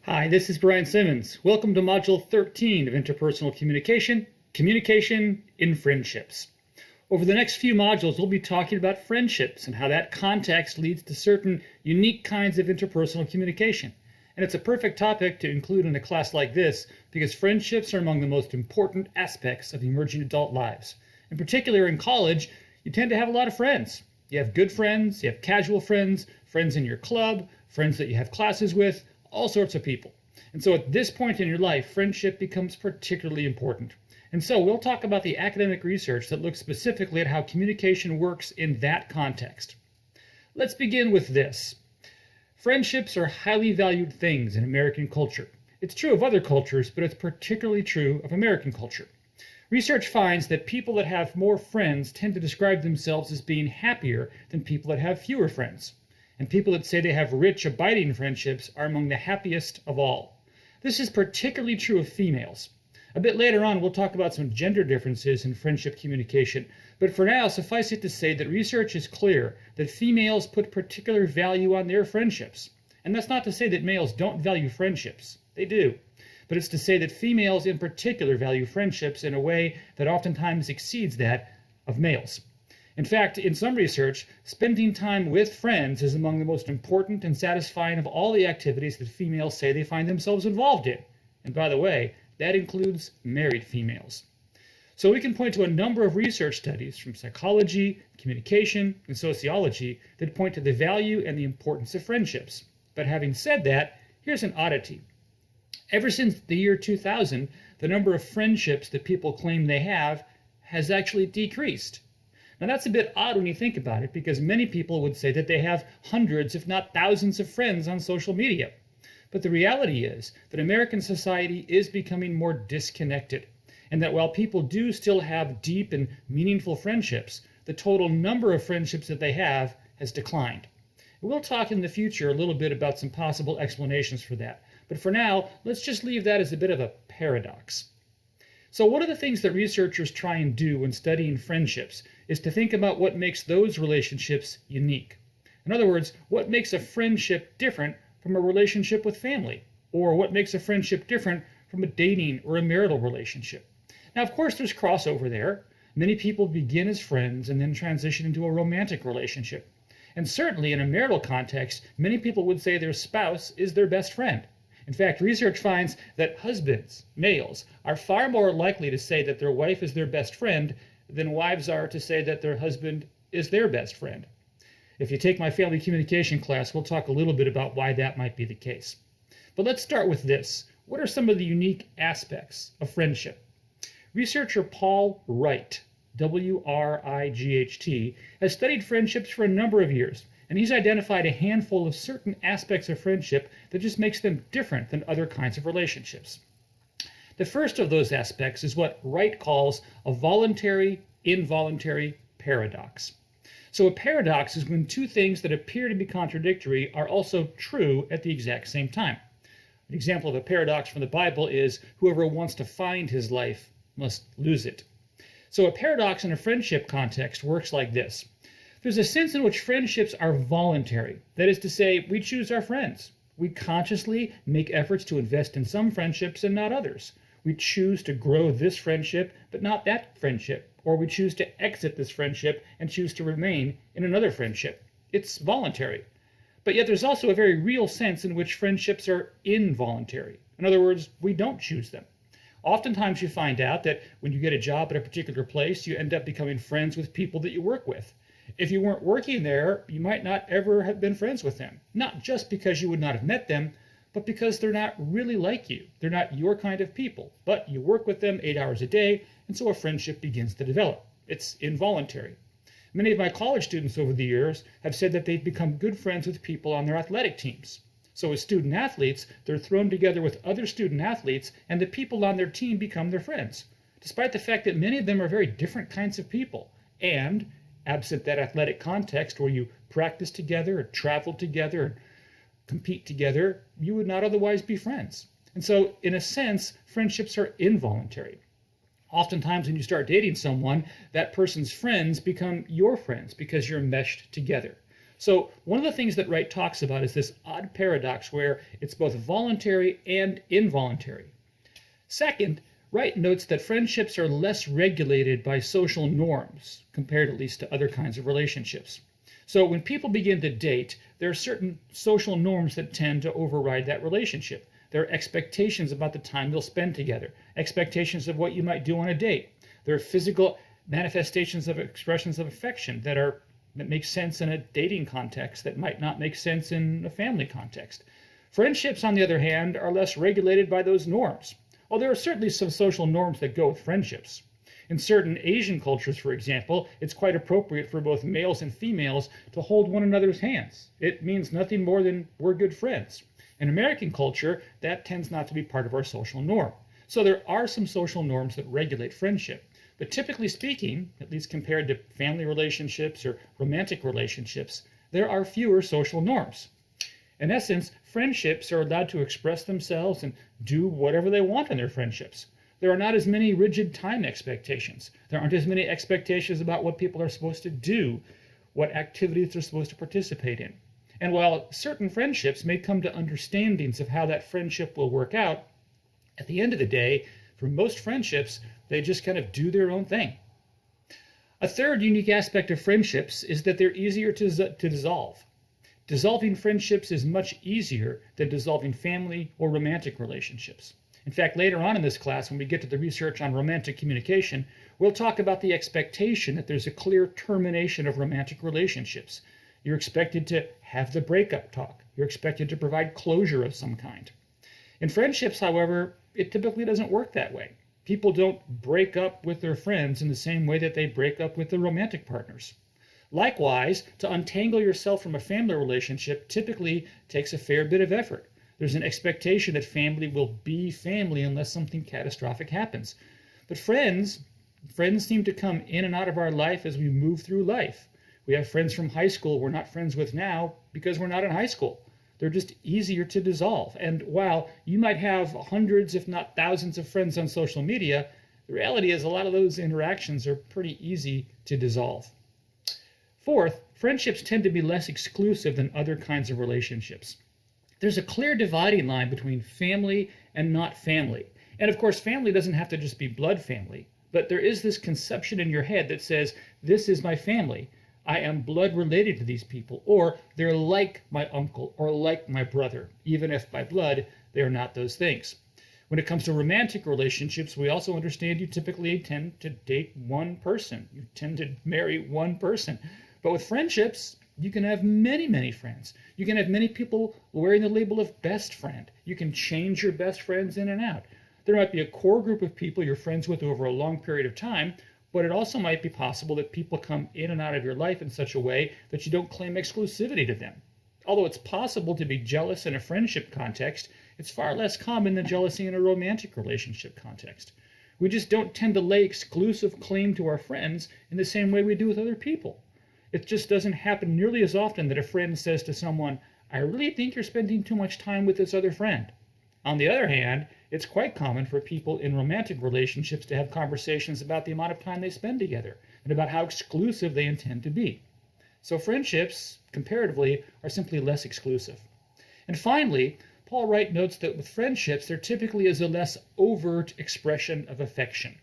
Hi, this is Brian Simmons. Welcome to Module 13 of Interpersonal Communication, Communication in Friendships. Over the next few modules, we'll be talking about friendships and how that context leads to certain unique kinds of interpersonal communication. And it's a perfect topic to include in a class like this because friendships are among the most important aspects of emerging adult lives. In particular, in college, you tend to have a lot of friends. You have good friends, you have casual friends, friends in your club, friends that you have classes with, all sorts of people. And so at this point in your life, friendship becomes particularly important. And so we'll talk about the academic research that looks specifically at how communication works in that context. Let's begin with this. Friendships are highly valued things in American culture. It's true of other cultures, but it's particularly true of American culture. Research finds that people that have more friends tend to describe themselves as being happier than people that have fewer friends. And people that say they have rich, abiding friendships are among the happiest of all. This is particularly true of females. A bit later on, we'll talk about some gender differences in friendship communication, but for now, suffice it to say that research is clear that females put particular value on their friendships. And that's not to say that males don't value friendships. They do. But it's to say that females in particular value friendships in a way that oftentimes exceeds that of males. In fact, in some research, spending time with friends is among the most important and satisfying of all the activities that females say they find themselves involved in. And by the way, that includes married females. So we can point to a number of research studies from psychology, communication, and sociology that point to the value and the importance of friendships. But having said that, here's an oddity. Ever since the year 2000, the number of friendships that people claim they have has actually decreased. Now that's a bit odd when you think about it because many people would say that they have hundreds if not thousands of friends on social media. But the reality is that American society is becoming more disconnected and that while people do still have deep and meaningful friendships, the total number of friendships that they have has declined. We'll talk in the future a little bit about some possible explanations for that. But for now, let's just leave that as a bit of a paradox. So one of the things that researchers try and do when studying friendships is to think about what makes those relationships unique. In other words, what makes a friendship different from a relationship with family, or what makes a friendship different from a dating or a marital relationship. Now, of course, there's crossover there. Many people begin as friends and then transition into a romantic relationship. And certainly in a marital context, many people would say their spouse is their best friend. In fact, research finds that husbands, males, are far more likely to say that their wife is their best friend than wives are to say that their husband is their best friend. If you take my family communication class, we'll talk a little bit about why that might be the case. But let's start with this. What are some of the unique aspects of friendship? Researcher Paul Wright, W-R-I-G-H-T, has studied friendships for a number of years. And he's identified a handful of certain aspects of friendship that just makes them different than other kinds of relationships. The first of those aspects is what Wright calls a voluntary-involuntary paradox. So a paradox is when two things that appear to be contradictory are also true at the exact same time. An example of a paradox from the Bible is whoever wants to find his life must lose it. So a paradox in a friendship context works like this. There's a sense in which friendships are voluntary. That is to say, we choose our friends. We consciously make efforts to invest in some friendships and not others. We choose to grow this friendship, but not that friendship. Or we choose to exit this friendship and choose to remain in another friendship. It's voluntary. But yet there's also a very real sense in which friendships are involuntary. In other words, we don't choose them. Oftentimes you find out that when you get a job at a particular place, you end up becoming friends with people that you work with. If you weren't working there, you might not ever have been friends with them. Not just because you would not have met them, but because they're not really like you. They're not your kind of people. But you work with them 8 hours a day, and so a friendship begins to develop. It's involuntary. Many of my college students over the years have said that they've become good friends with people on their athletic teams. So as student athletes, they're thrown together with other student athletes, and the people on their team become their friends, despite the fact that many of them are very different kinds of people. And absent that athletic context where you practice together or travel together or compete together, you would not otherwise be friends. And so, in a sense, friendships are involuntary. Oftentimes when you start dating someone, that person's friends become your friends because you're meshed together. So one of the things that Wright talks about is this odd paradox where it's both voluntary and involuntary. Second, Wright notes that friendships are less regulated by social norms, compared at least to other kinds of relationships. So when people begin to date, there are certain social norms that tend to override that relationship. There are expectations about the time they'll spend together, expectations of what you might do on a date. There are physical manifestations of expressions of affection that make sense in a dating context that might not make sense in a family context. Friendships, on the other hand, are less regulated by those norms. Well, there are certainly some social norms that go with friendships. In certain Asian cultures, for example, it's quite appropriate for both males and females to hold one another's hands. It means nothing more than we're good friends. In American culture, that tends not to be part of our social norm. So there are some social norms that regulate friendship. But typically speaking, at least compared to family relationships or romantic relationships, there are fewer social norms. In essence, friendships are allowed to express themselves and do whatever they want in their friendships. There are not as many rigid time expectations. There aren't as many expectations about what people are supposed to do, what activities they're supposed to participate in. And while certain friendships may come to understandings of how that friendship will work out, at the end of the day, for most friendships, they just kind of do their own thing. A third unique aspect of friendships is that they're easier to dissolve. Dissolving friendships is much easier than dissolving family or romantic relationships. In fact, later on in this class, when we get to the research on romantic communication, we'll talk about the expectation that there's a clear termination of romantic relationships. You're expected to have the breakup talk. You're expected to provide closure of some kind. In friendships, however, it typically doesn't work that way. People don't break up with their friends in the same way that they break up with their romantic partners. Likewise, to untangle yourself from a family relationship typically takes a fair bit of effort. There's an expectation that family will be family unless something catastrophic happens. But friends seem to come in and out of our life as we move through life. We have friends from high school we're not friends with now because we're not in high school. They're just easier to dissolve. And while you might have hundreds, if not thousands, of friends on social media, the reality is a lot of those interactions are pretty easy to dissolve. Fourth, friendships tend to be less exclusive than other kinds of relationships. There's a clear dividing line between family and not family. And of course, family doesn't have to just be blood family, but there is this conception in your head that says, this is my family. I am blood related to these people, or they're like my uncle or like my brother, even if by blood they are not those things. When it comes to romantic relationships, we also understand you typically tend to date one person. You tend to marry one person. But with friendships, you can have many, many friends. You can have many people wearing the label of best friend. You can change your best friends in and out. There might be a core group of people you're friends with over a long period of time, but it also might be possible that people come in and out of your life in such a way that you don't claim exclusivity to them. Although it's possible to be jealous in a friendship context, it's far less common than jealousy in a romantic relationship context. We just don't tend to lay exclusive claim to our friends in the same way we do with other people. It just doesn't happen nearly as often that a friend says to someone, I really think you're spending too much time with this other friend. On the other hand, it's quite common for people in romantic relationships to have conversations about the amount of time they spend together and about how exclusive they intend to be. So friendships, comparatively, are simply less exclusive. And finally, Paul Wright notes that with friendships, there typically is a less overt expression of affection.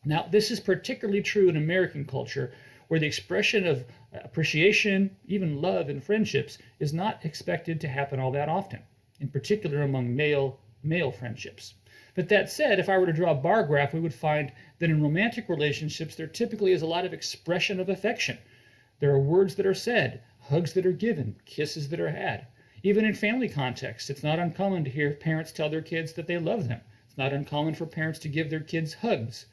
Now, this is particularly true in American culture, where the expression of appreciation, even love in friendships, is not expected to happen all that often, in particular among male friendships. But that said, if I were to draw a bar graph, we would find that in romantic relationships, there typically is a lot of expression of affection. There are words that are said, hugs that are given, kisses that are had. Even in family contexts, it's not uncommon to hear parents tell their kids that they love them. It's not uncommon for parents to give their kids hugs.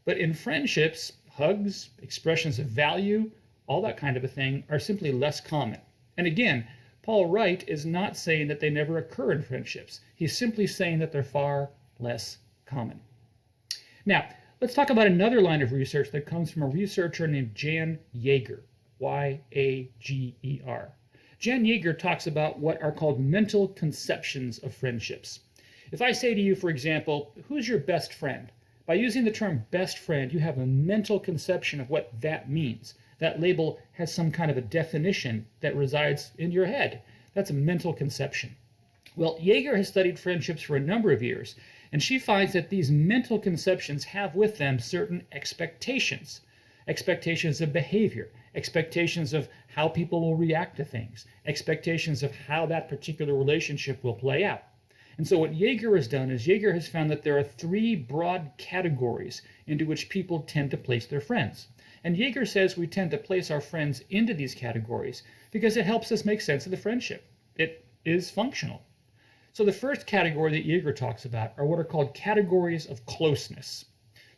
But in friendships, hugs, expressions of value, all that kind of a thing are simply less common. And again, Paul Wright is not saying that they never occur in friendships. He's simply saying that they're far less common. Now, let's talk about another line of research that comes from a researcher named Jan Yeager, Y-A-G-E-R. Jan Yeager talks about what are called mental conceptions of friendships. If I say to you, for example, who's your best friend? By using the term best friend, you have a mental conception of what that means. That label has some kind of a definition that resides in your head. That's a mental conception. Well, Jaeger has studied friendships for a number of years, and she finds that these mental conceptions have with them certain expectations. Expectations of behavior, expectations of how people will react to things, expectations of how that particular relationship will play out. And so what Jaeger has done is Jaeger has found that there are three broad categories into which people tend to place their friends. And Jaeger says we tend to place our friends into these categories because it helps us make sense of the friendship. It is functional. So the first category that Jaeger talks about are what are called categories of closeness.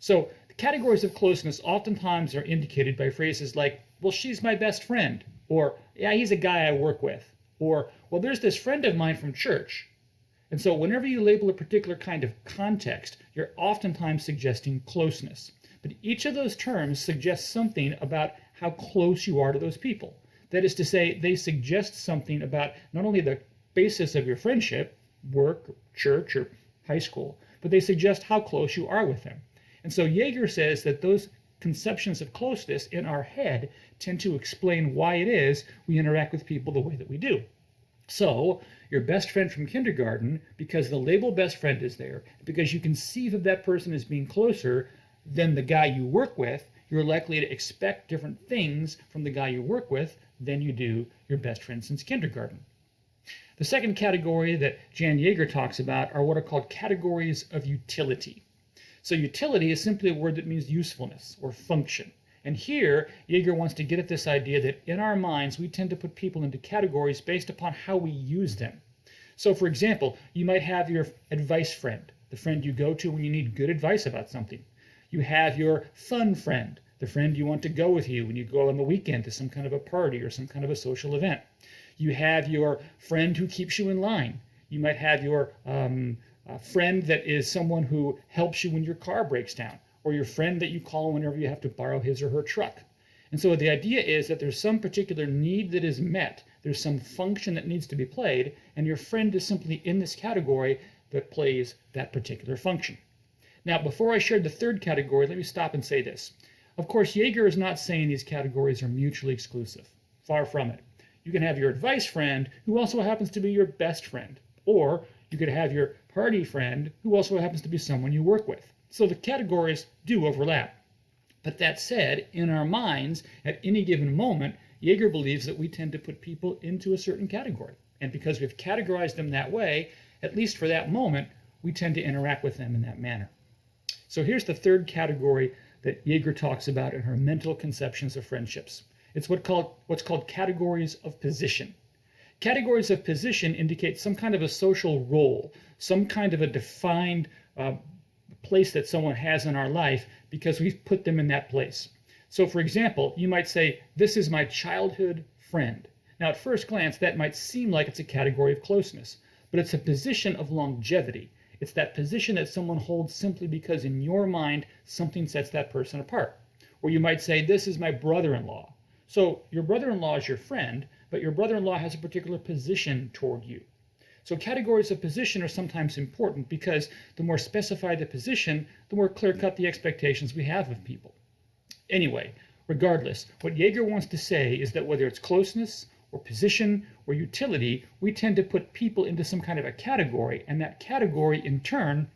So the categories of closeness oftentimes are indicated by phrases like, well, she's my best friend, or yeah, he's a guy I work with, or well, there's this friend of mine from church. And so whenever you label a particular kind of context, you're oftentimes suggesting closeness. But each of those terms suggests something about how close you are to those people. That is to say, they suggest something about not only the basis of your friendship, work, church, or high school, but they suggest how close you are with them. And so Jaeger says that those conceptions of closeness in our head tend to explain why it is we interact with people the way that we do. So your best friend from kindergarten, because the label best friend is there, because you conceive of that person as being closer than the guy you work with, you're likely to expect different things from the guy you work with than you do your best friend since kindergarten. The second category that Jan Jaeger talks about are what are called categories of utility. So utility is simply a word that means usefulness or function. And here, Jaeger wants to get at this idea that in our minds, we tend to put people into categories based upon how we use them. So for example, you might have your advice friend, the friend you go to when you need good advice about something. You have your fun friend, the friend you want to go with you when you go on the weekend to some kind of a party or some kind of a social event. You have your friend who keeps you in line. You might have your friend that is someone who helps you when your car breaks down, or your friend that you call whenever you have to borrow his or her truck. And so the idea is that there's some particular need that is met, there's some function that needs to be played, and your friend is simply in this category that plays that particular function. Now, before I share the third category, let me stop and say this. Of course, Jaeger is not saying these categories are mutually exclusive. Far from it. You can have your advice friend who also happens to be your best friend, or you could have your party friend who also happens to be someone you work with. So the categories do overlap. But that said, in our minds, at any given moment, Jaeger believes that we tend to put people into a certain category. And because we've categorized them that way, at least for that moment, we tend to interact with them in that manner. So here's the third category that Jaeger talks about in her mental conceptions of friendships. It's what's called categories of position. Categories of position indicate some kind of a social role, some kind of a defined place that someone has in our life because we've put them in that place. So for example, you might say, this is my childhood friend. Now at first glance, that might seem like it's a category of closeness, but it's a position of longevity. It's that position that someone holds simply because in your mind, something sets that person apart. Or you might say, this is my brother-in-law. So your brother-in-law is your friend, but your brother-in-law has a particular position toward you. So categories of position are sometimes important because the more specified the position, the more clear-cut the expectations we have of people. Anyway, regardless, what Jaeger wants to say is that whether it's closeness or position or utility, we tend to put people into some kind of a category, and that category in turn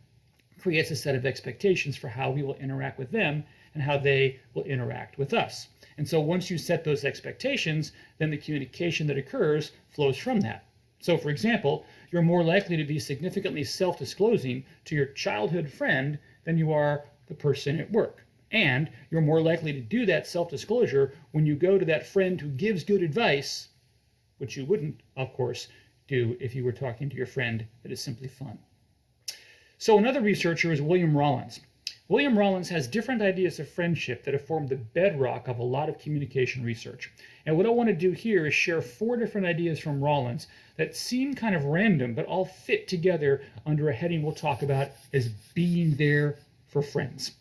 creates a set of expectations for how we will interact with them and how they will interact with us. And so once you set those expectations, then the communication that occurs flows from that. So for example, you're more likely to be significantly self-disclosing to your childhood friend than you are the person at work. And you're more likely to do that self-disclosure when you go to that friend who gives good advice, which you wouldn't, of course, do if you were talking to your friend that is simply fun. So another researcher is William Rollins. William Rollins has different ideas of friendship that have formed the bedrock of a lot of communication research. And what I want to do here is share 4 different ideas from Rollins that seem kind of random, but all fit together under a heading we'll talk about as being there for friends.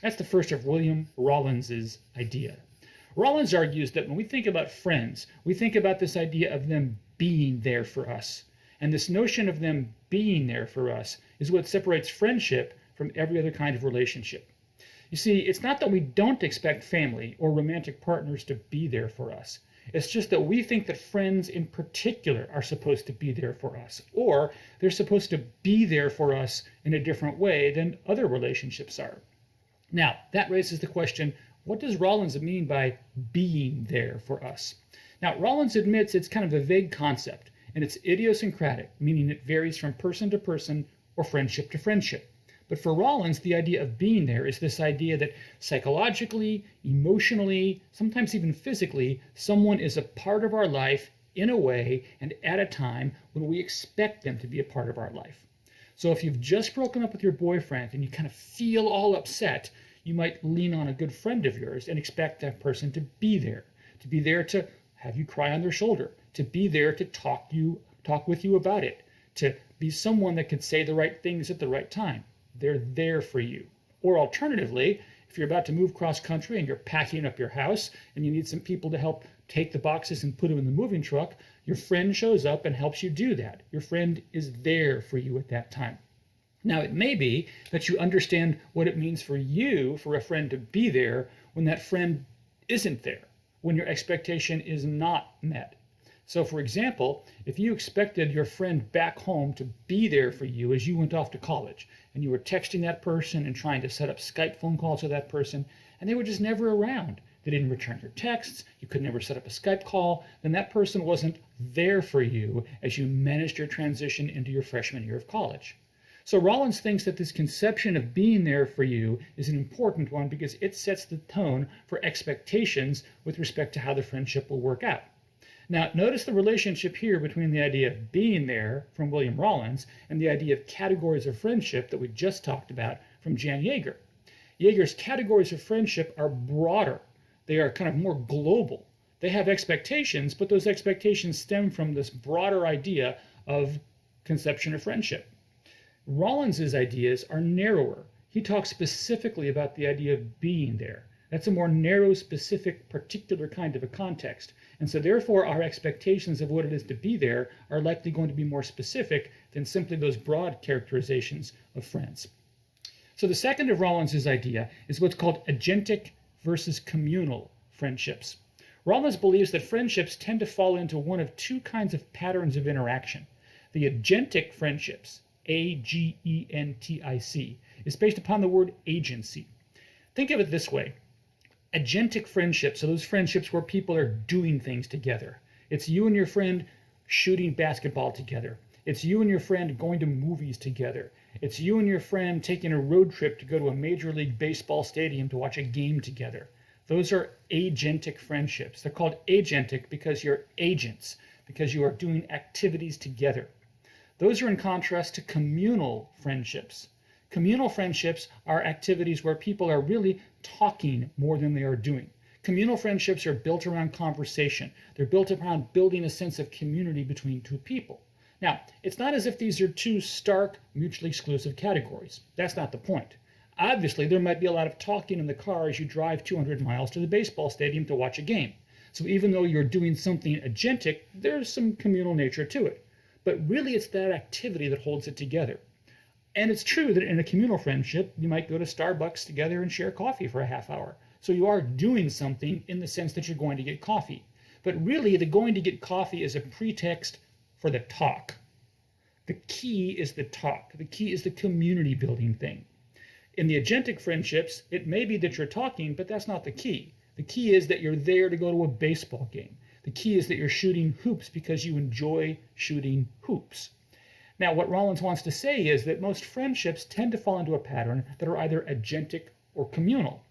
That's the first of William Rollins's idea. Rollins argues that when we think about friends, we think about this idea of them being there for us. And this notion of them being there for us is what separates friendship from every other kind of relationship. You see, it's not that we don't expect family or romantic partners to be there for us. It's just that we think that friends in particular are supposed to be there for us, or they're supposed to be there for us in a different way than other relationships are. Now, that raises the question, what does Rollins mean by being there for us? Now, Rollins admits it's kind of a vague concept, and it's idiosyncratic, meaning it varies from person to person or friendship to friendship. But for Rollins, the idea of being there is this idea that psychologically, emotionally, sometimes even physically, someone is a part of our life in a way and at a time when we expect them to be a part of our life. So if you've just broken up with your boyfriend and you kind of feel all upset, you might lean on a good friend of yours and expect that person to be there to have you cry on their shoulder, to be there to talk with you about it, to be someone that could say the right things at the right time. They're there for you. Or alternatively, if you're about to move cross country and you're packing up your house and you need some people to help take the boxes and put them in the moving truck, your friend shows up and helps you do that. Your friend is there for you at that time. Now, it may be that you understand what it means for you, for a friend to be there when that friend isn't there, when your expectation is not met. So, for example, if you expected your friend back home to be there for you as you went off to college, and you were texting that person and trying to set up Skype phone calls with that person, and they were just never around, they didn't return your texts, you could never set up a Skype call, then that person wasn't there for you as you managed your transition into your freshman year of college. So Rollins thinks that this conception of being there for you is an important one because it sets the tone for expectations with respect to how the friendship will work out. Now, notice the relationship here between the idea of being there from William Rollins and the idea of categories of friendship that we just talked about from Jan Yeager. Yeager's categories of friendship are broader. They are kind of more global. They have expectations, but those expectations stem from this broader idea of conception of friendship. Rollins's ideas are narrower. He talks specifically about the idea of being there. That's a more narrow, specific, particular kind of a context. And so therefore our expectations of what it is to be there are likely going to be more specific than simply those broad characterizations of friends. So the second of Rollins's idea is what's called agentic versus communal friendships. Rollins believes that friendships tend to fall into one of two kinds of patterns of interaction. The agentic friendships, A-G-E-N-T-I-C, is based upon the word agency. Think of it this way. Agentic friendships are those friendships where people are doing things together. It's you and your friend shooting basketball together. It's you and your friend going to movies together. It's you and your friend taking a road trip to go to a Major League Baseball stadium to watch a game together. Those are agentic friendships. They're called agentic because you're agents, because you are doing activities together. Those are in contrast to communal friendships. Communal friendships are activities where people are really talking more than they are doing. Communal friendships are built around conversation. They're built around building a sense of community between two people. Now, it's not as if these are two stark, mutually exclusive categories. That's not the point. Obviously, there might be a lot of talking in the car as you drive 200 miles to the baseball stadium to watch a game. So even though you're doing something agentic, there's some communal nature to it. But really, it's that activity that holds it together. And it's true that in a communal friendship, you might go to Starbucks together and share coffee for a half hour. So you are doing something in the sense that you're going to get coffee. But really, the going to get coffee is a pretext for the talk. The key is the talk. The key is the community building thing. In the agentic friendships, it may be that you're talking, but that's not the key. The key is that you're there to go to a baseball game. The key is that you're shooting hoops because you enjoy shooting hoops. Now, what Rollins wants to say is that most friendships tend to fall into a pattern that are either agentic or communal.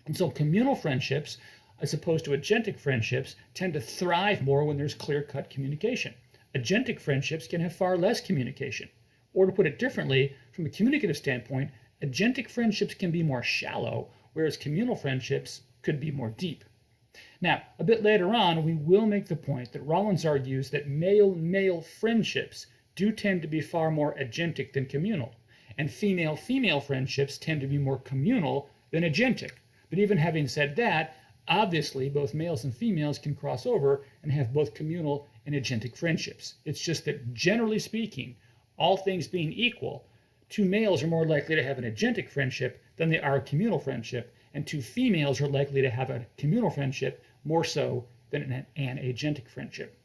And so communal friendships, as opposed to agentic friendships, tend to thrive more when there's clear-cut communication. Agentic friendships can have far less communication. Or to put it differently, from a communicative standpoint, agentic friendships can be more shallow, whereas communal friendships could be more deep. Now, a bit later on, we will make the point that Rollins argues that male-male friendships do tend to be far more agentic than communal, and female-female friendships tend to be more communal than agentic. But even having said that, obviously both males and females can cross over and have both communal and agentic friendships. It's just that generally speaking, all things being equal, 2 males are more likely to have an agentic friendship than they are a communal friendship, and 2 females are likely to have a communal friendship more so than an agentic friendship.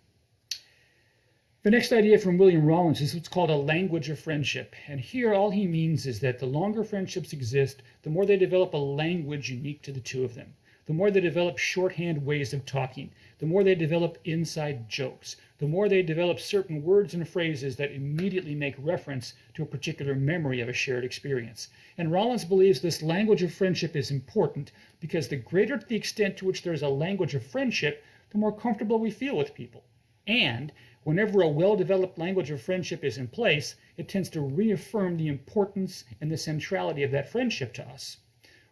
The next idea from William Rawlins is what's called a language of friendship. And here all he means is that the longer friendships exist, the more they develop a language unique to the two of them. The more they develop shorthand ways of talking, the more they develop inside jokes, the more they develop certain words and phrases that immediately make reference to a particular memory of a shared experience. And Rawlins believes this language of friendship is important because the greater the extent to which there's a language of friendship, the more comfortable we feel with people. And whenever a well-developed language of friendship is in place, it tends to reaffirm the importance and the centrality of that friendship to us.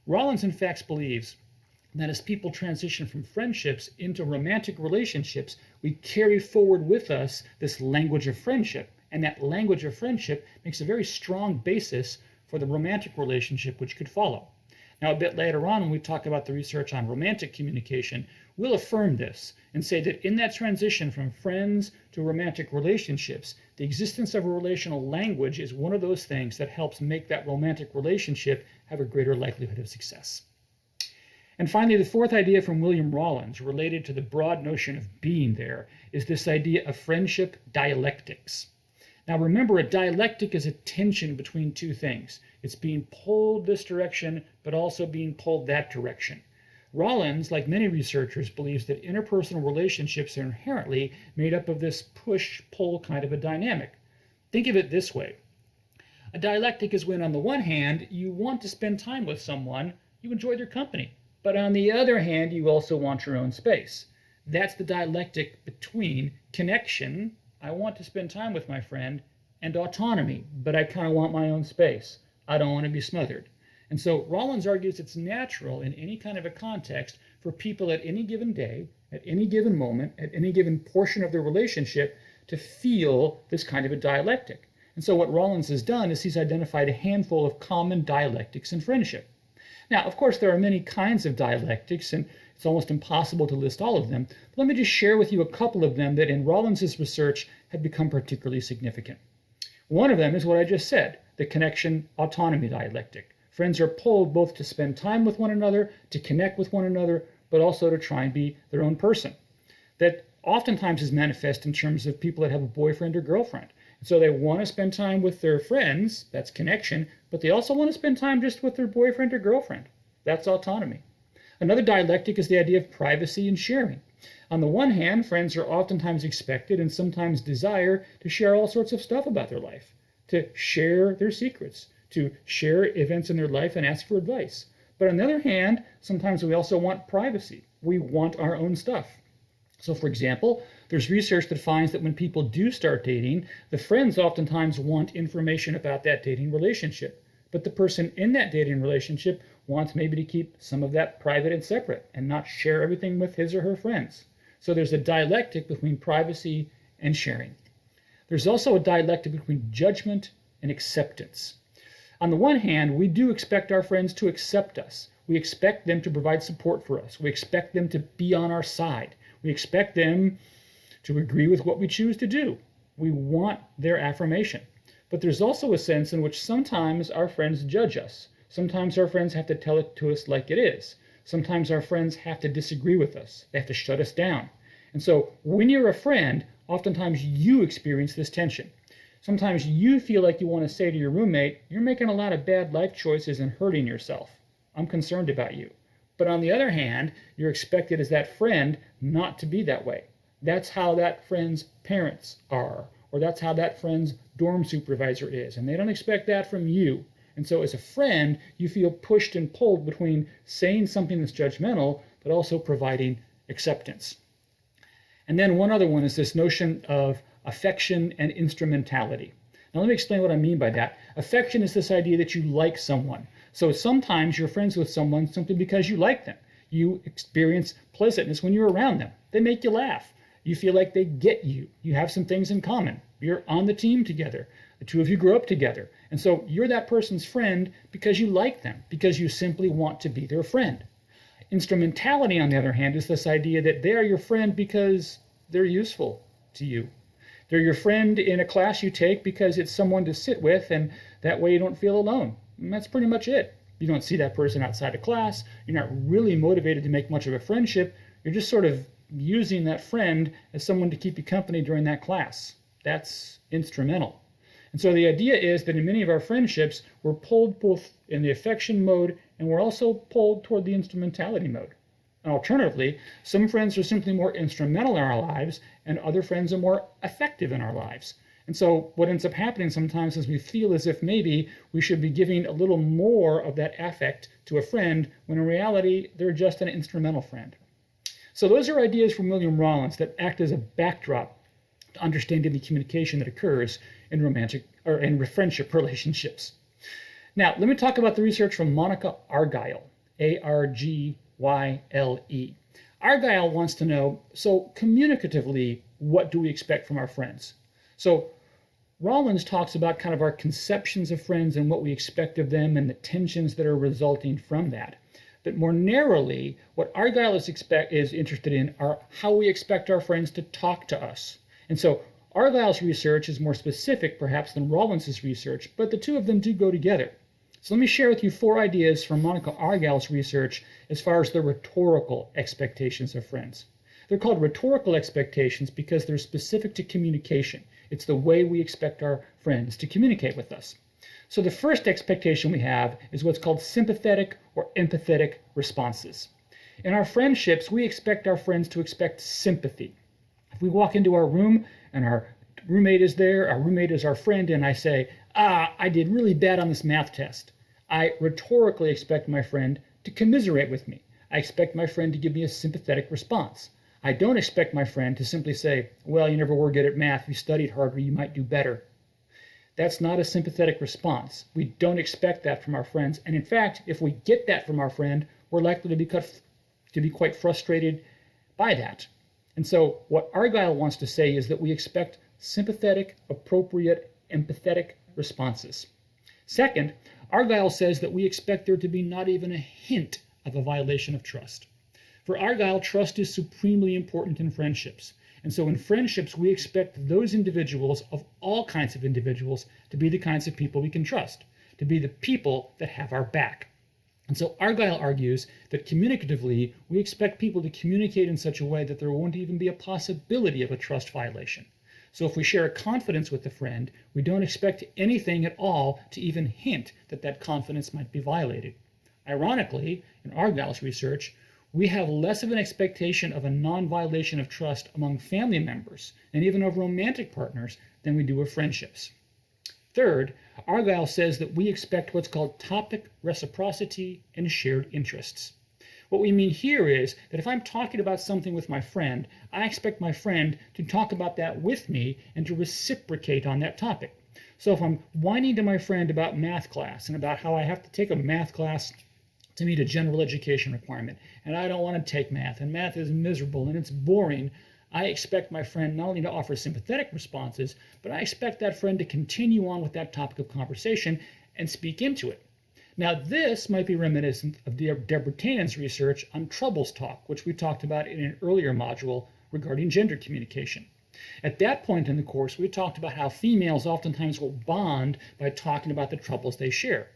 Rawlins, in fact, believes that as people transition from friendships into romantic relationships, we carry forward with us this language of friendship. And that language of friendship makes a very strong basis for the romantic relationship which could follow. Now, a bit later on, when we talk about the research on romantic communication, we'll affirm this and say that in that transition from friends to romantic relationships, the existence of a relational language is one of those things that helps make that romantic relationship have a greater likelihood of success. And finally, the fourth idea from William Rawlins, related to the broad notion of being there, is this idea of friendship dialectics. Now remember, a dialectic is a tension between two things. It's being pulled this direction, but also being pulled that direction. Rawlins, like many researchers, believes that interpersonal relationships are inherently made up of this push-pull kind of a dynamic. Think of it this way. A dialectic is when, on the one hand, you want to spend time with someone, you enjoy their company, but on the other hand, you also want your own space. That's the dialectic between connection, I want to spend time with my friend, and autonomy, but I kind of want my own space. I don't want to be smothered. And so Rawlins argues it's natural in any kind of a context for people at any given day, at any given moment, at any given portion of their relationship to feel this kind of a dialectic. And so what Rawlins has done is he's identified a handful of common dialectics in friendship. Now, of course, there are many kinds of dialectics, and it's almost impossible to list all of them. But let me just share with you a couple of them that in Rawlins's research have become particularly significant. One of them is what I just said, the connection-autonomy dialectic. Friends are pulled both to spend time with one another, to connect with one another, but also to try and be their own person. That oftentimes is manifest in terms of people that have a boyfriend or girlfriend. And so they want to spend time with their friends, that's connection, but they also want to spend time just with their boyfriend or girlfriend. That's autonomy. Another dialectic is the idea of privacy and sharing. On the one hand, friends are oftentimes expected and sometimes desire to share all sorts of stuff about their life, to share their secrets, to share events in their life and ask for advice. But on the other hand, sometimes we also want privacy. We want our own stuff. So for example, there's research that finds that when people do start dating, the friends oftentimes want information about that dating relationship. But the person in that dating relationship wants maybe to keep some of that private and separate and not share everything with his or her friends. So there's a dialectic between privacy and sharing. There's also a dialectic between judgment and acceptance. On the one hand, we do expect our friends to accept us. We expect them to provide support for us. We expect them to be on our side. We expect them to agree with what we choose to do. We want their affirmation. But there's also a sense in which sometimes our friends judge us. Sometimes our friends have to tell it to us like it is. Sometimes our friends have to disagree with us. They have to shut us down. And so when you're a friend, oftentimes you experience this tension. Sometimes you feel like you want to say to your roommate, you're making a lot of bad life choices and hurting yourself. I'm concerned about you. But on the other hand, you're expected as that friend not to be that way. That's how that friend's parents are, or that's how that friend's dorm supervisor is, and they don't expect that from you. And so as a friend, you feel pushed and pulled between saying something that's judgmental, but also providing acceptance. And then one other one is this notion of affection and instrumentality. Now let me explain what I mean by that. Affection is this idea that you like someone. So sometimes you're friends with someone simply because you like them. You experience pleasantness when you're around them. They make you laugh. You feel like they get you. You have some things in common. You're on the team together. The two of you grew up together. And so you're that person's friend because you like them, because you simply want to be their friend. Instrumentality, on the other hand, is this idea that they are your friend because they're useful to you. They're your friend in a class you take because it's someone to sit with, and That way you don't feel alone. And that's pretty much it. You don't see that person outside of class. You're not really motivated to make much of a friendship. You're just sort of using that friend as someone to keep you company during that class. That's instrumental. And so the idea is that in many of our friendships, we're pulled both in the affection mode and we're also pulled toward the instrumentality mode. And alternatively, some friends are simply more instrumental in our lives and other friends are more effective in our lives. And so what ends up happening sometimes is we feel as if maybe we should be giving a little more of that affect to a friend when in reality they're just an instrumental friend. So those are ideas from William Rawlins that act as a backdrop to understanding the communication that occurs in romantic or in friendship relationships. Now, let me talk about the research from Monica Argyle, Argyle. Argyle wants to know, so communicatively, what do we expect from our friends? So Rawlins talks about kind of our conceptions of friends and what we expect of them and the tensions that are resulting from that. But more narrowly, what Argyle is interested in are how we expect our friends to talk to us. And so Argyle's research is more specific perhaps than Rawlins's research, but the two of them do go together. So let me share with you 4 ideas from Monica Argyle's research as far as the rhetorical expectations of friends. They're called rhetorical expectations because they're specific to communication. It's the way we expect our friends to communicate with us. So the first expectation we have is what's called sympathetic or empathetic responses. In our friendships, we expect our friends to expect sympathy. If we walk into our room and our roommate is there, our roommate is our friend, and I say, I did really bad on this math test, I rhetorically expect my friend to commiserate with me. I expect my friend to give me a sympathetic response. I don't expect my friend to simply say, well, you never were good at math, if you studied harder, you might do better. That's not a sympathetic response. We don't expect that from our friends. And in fact, if we get that from our friend, we're likely to be quite frustrated by that. And so what Argyle wants to say is that we expect sympathetic, appropriate, empathetic responses. Second, Argyle says that we expect there to be not even a hint of a violation of trust. For Argyle, trust is supremely important in friendships. And so in friendships, we expect those individuals, of all kinds of individuals, to be the kinds of people we can trust, to be the people that have our back. And so Argyle argues that communicatively, we expect people to communicate in such a way that there won't even be a possibility of a trust violation. So if we share a confidence with a friend, we don't expect anything at all to even hint that that confidence might be violated. Ironically, in Argyle's research, we have less of an expectation of a non-violation of trust among family members and even of romantic partners than we do of friendships. Third, Argyle says that we expect what's called topic reciprocity and shared interests. What we mean here is that if I'm talking about something with my friend, I expect my friend to talk about that with me and to reciprocate on that topic. So if I'm whining to my friend about math class and about how I have to take a math class to meet a general education requirement, and I don't want to take math, and math is miserable and it's boring, I expect my friend not only to offer sympathetic responses, but I expect that friend to continue on with that topic of conversation and speak into it. Now, this might be reminiscent of Deborah Tainen's research on troubles talk, which we talked about in an earlier module regarding gender communication. At that point in the course, we talked about how females oftentimes will bond by talking about the troubles they share.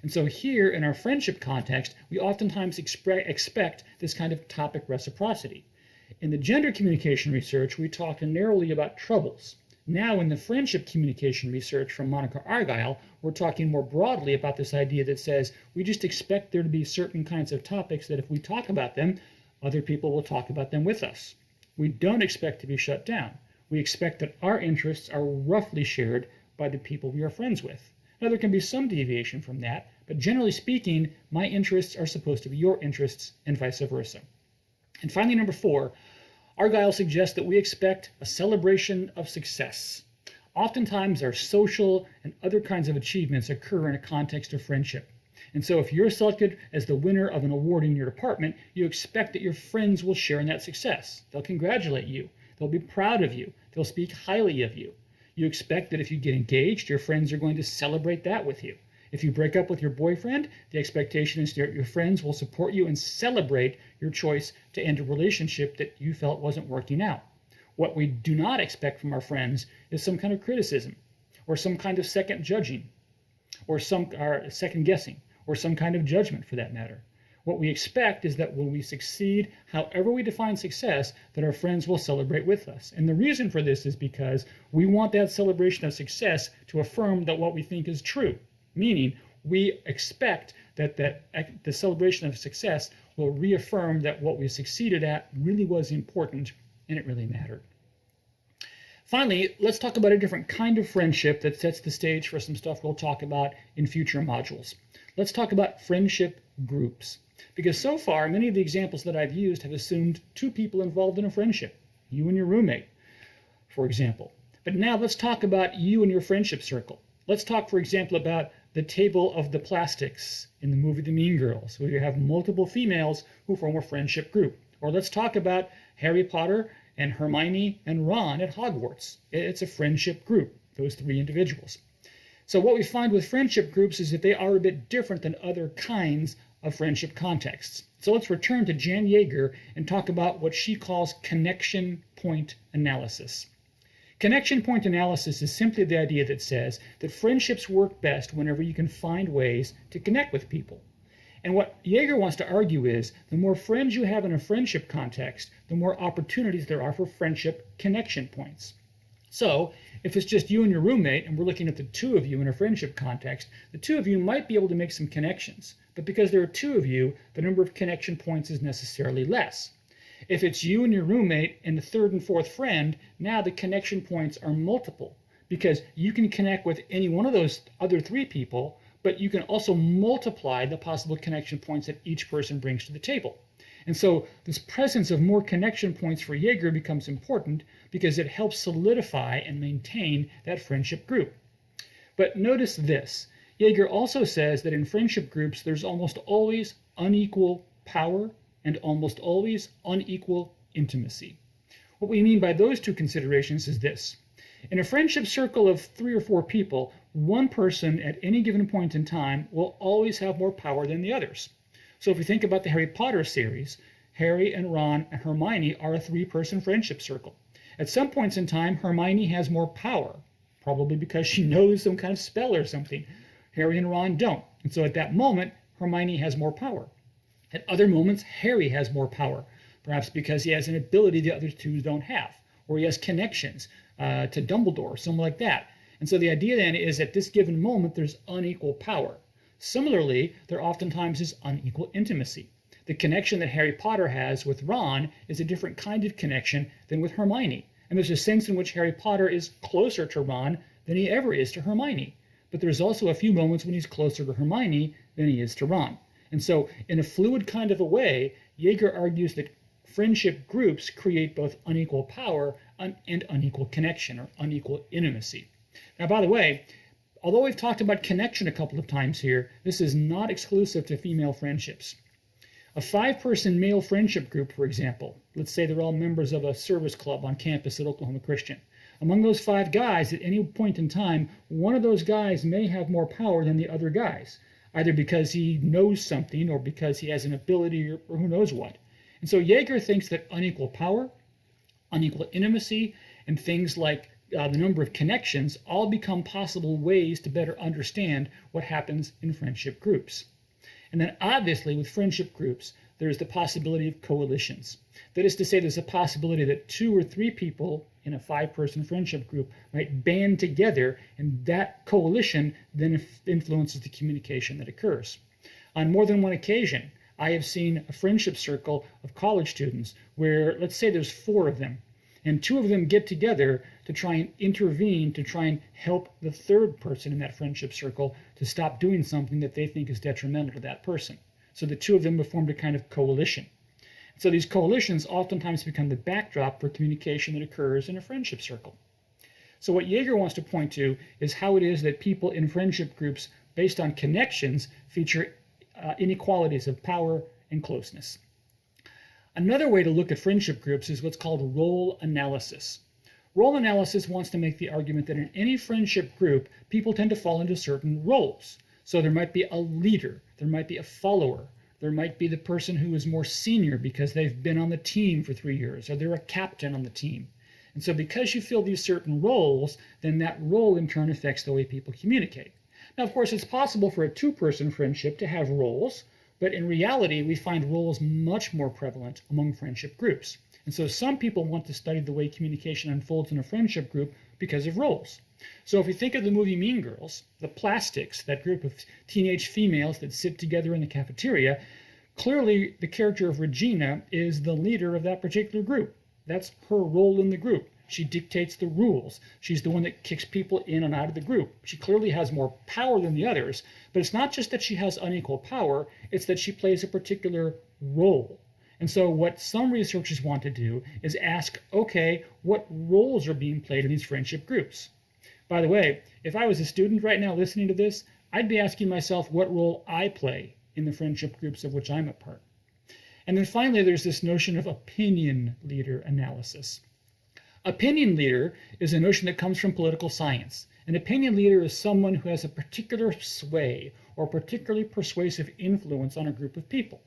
And so here, in our friendship context, we oftentimes expect this kind of topic reciprocity. In the gender communication research, we talked narrowly about troubles. Now, in the friendship communication research from Monica Argyle, we're talking more broadly about this idea that says we just expect there to be certain kinds of topics that if we talk about them, other people will talk about them with us. We don't expect to be shut down. We expect that our interests are roughly shared by the people we are friends with. Now, there can be some deviation from that, but generally speaking, my interests are supposed to be your interests and vice versa. And finally, number 4, Argyle suggests that we expect a celebration of success. Oftentimes, our social and other kinds of achievements occur in a context of friendship. And so if you're selected as the winner of an award in your department, you expect that your friends will share in that success. They'll congratulate you. They'll be proud of you. They'll speak highly of you. You expect that if you get engaged, your friends are going to celebrate that with you. If you break up with your boyfriend, the expectation is that your friends will support you and celebrate your choice to end a relationship that you felt wasn't working out. What we do not expect from our friends is some kind of criticism or some kind of second judging. or second guessing, or some kind of judgment for that matter. What we expect is that when we succeed, however we define success, that our friends will celebrate with us. And the reason for this is because we want that celebration of success to affirm that what we think is true, meaning we expect that the celebration of success will reaffirm that what we succeeded at really was important and it really mattered. Finally, let's talk about a different kind of friendship that sets the stage for some stuff we'll talk about in future modules. Let's talk about friendship groups. Because so far, many of the examples that I've used have assumed two people involved in a friendship, you and your roommate, for example. But now let's talk about you and your friendship circle. Let's talk, for example, about the table of the plastics in the movie The Mean Girls, where you have multiple females who form a friendship group. Or let's talk about Harry Potter and Hermione and Ron at Hogwarts. It's a friendship group, those three individuals. So what we find with friendship groups is that they are a bit different than other kinds of friendship contexts. So let's return to Jan Yeager and talk about what she calls connection point analysis. Connection point analysis is simply the idea that says that friendships work best whenever you can find ways to connect with people. And what Yeager wants to argue is the more friends you have in a friendship context, the more opportunities there are for friendship connection points. So if it's just you and your roommate, and we're looking at the two of you in a friendship context, the two of you might be able to make some connections. But because there are two of you, the number of connection points is necessarily less. If it's you and your roommate and the third and fourth friend, now the connection points are multiple, because you can connect with any one of those other three people, but you can also multiply the possible connection points that each person brings to the table. And so this presence of more connection points for Yeager becomes important because it helps solidify and maintain that friendship group. But notice this. Yeager also says that in friendship groups, there's almost always unequal power and almost always unequal intimacy. What we mean by those two considerations is this. In a friendship circle of 3 or 4 people, one person at any given point in time will always have more power than the others. So if we think about the Harry Potter series, Harry and Ron and Hermione are a 3-person friendship circle. At some points in time, Hermione has more power, probably because she knows some kind of spell or something. Harry and Ron don't. And so at that moment, Hermione has more power. At other moments, Harry has more power, perhaps because he has an ability the other two don't have, or he has connections to Dumbledore, something like that. And so the idea then is at this given moment, there's unequal power. Similarly, there oftentimes is unequal intimacy. The connection that Harry Potter has with Ron is a different kind of connection than with Hermione. And there's a sense in which Harry Potter is closer to Ron than he ever is to Hermione. But there's also a few moments when he's closer to Hermione than he is to Ron. And so in a fluid kind of a way, Yeager argues that friendship groups create both unequal power and unequal connection or unequal intimacy. Now, by the way, although we've talked about connection a couple of times here, this is not exclusive to female friendships. A 5-person male friendship group, for example, let's say they're all members of a service club on campus at Oklahoma Christian. Among those 5 guys, at any point in time, one of those guys may have more power than the other guys, either because he knows something or because he has an ability or who knows what. And so Yeager thinks that unequal power, unequal intimacy, and things like the number of connections all become possible ways to better understand what happens in friendship groups. And then obviously with friendship groups, there's the possibility of coalitions. That is to say, there's a possibility that 2 or 3 people in a 5-person friendship group might band together, and that coalition then influences the communication that occurs. On more than one occasion, I have seen a friendship circle of college students where, let's say there's 4 of them, and 2 of them get together to try and intervene, to try and help the 3rd person in that friendship circle to stop doing something that they think is detrimental to that person. So the 2 of them have formed a kind of coalition. So these coalitions oftentimes become the backdrop for communication that occurs in a friendship circle. So what Yeager wants to point to is how it is that people in friendship groups based on connections feature inequalities of power and closeness. Another way to look at friendship groups is what's called role analysis. Role analysis wants to make the argument that in any friendship group, people tend to fall into certain roles. So there might be a leader, there might be a follower, there might be the person who is more senior because they've been on the team for 3 years, or they're a captain on the team. And so because you fill these certain roles, then that role in turn affects the way people communicate. Now, of course, it's possible for a two-person friendship to have roles, but in reality, we find roles much more prevalent among friendship groups. And so some people want to study the way communication unfolds in a friendship group because of roles. So if you think of the movie Mean Girls, the Plastics, that group of teenage females that sit together in the cafeteria, clearly the character of Regina is the leader of that particular group. That's her role in the group. She dictates the rules. She's the one that kicks people in and out of the group. She clearly has more power than the others, but it's not just that she has unequal power, it's that she plays a particular role. And so what some researchers want to do is ask, okay, what roles are being played in these friendship groups? By the way, if I was a student right now listening to this, I'd be asking myself what role I play in the friendship groups of which I'm a part. And then finally, there's this notion of opinion leader analysis. Opinion leader is a notion that comes from political science. An opinion leader is someone who has a particular sway or particularly persuasive influence on a group of people.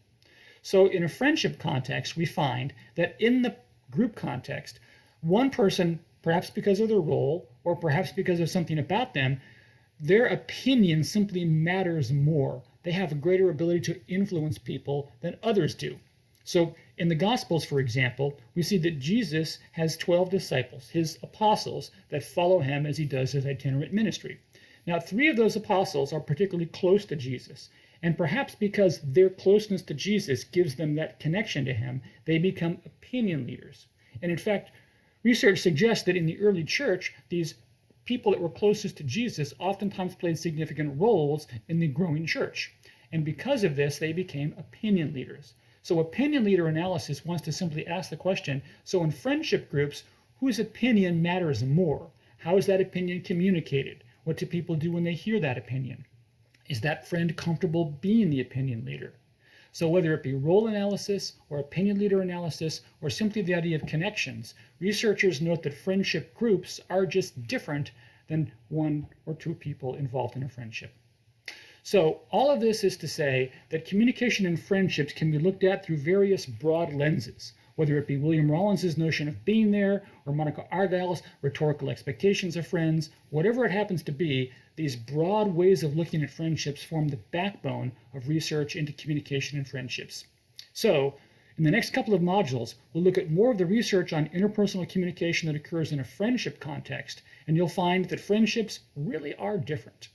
So in a friendship context, we find that in the group context, one person, perhaps because of their role or perhaps because of something about them, their opinion simply matters more. They have a greater ability to influence people than others do. So in the Gospels, for example, we see that Jesus has 12 disciples, his apostles, that follow him as he does his itinerant ministry. Now, 3 of those apostles are particularly close to Jesus, and perhaps because their closeness to Jesus gives them that connection to him, they become opinion leaders. And in fact, research suggests that in the early church, these people that were closest to Jesus oftentimes played significant roles in the growing church. And because of this, they became opinion leaders. So opinion leader analysis wants to simply ask the question, so in friendship groups, whose opinion matters more? How is that opinion communicated? What do people do when they hear that opinion? Is that friend comfortable being the opinion leader? So whether it be role analysis or opinion leader analysis or simply the idea of connections, researchers note that friendship groups are just different than 1 or 2 people involved in a friendship. So all of this is to say that communication in friendships can be looked at through various broad lenses, whether it be William Rawlins's notion of being there or Monica Argyle's rhetorical expectations of friends, whatever it happens to be, these broad ways of looking at friendships form the backbone of research into communication in friendships. So in the next couple of modules, we'll look at more of the research on interpersonal communication that occurs in a friendship context, and you'll find that friendships really are different.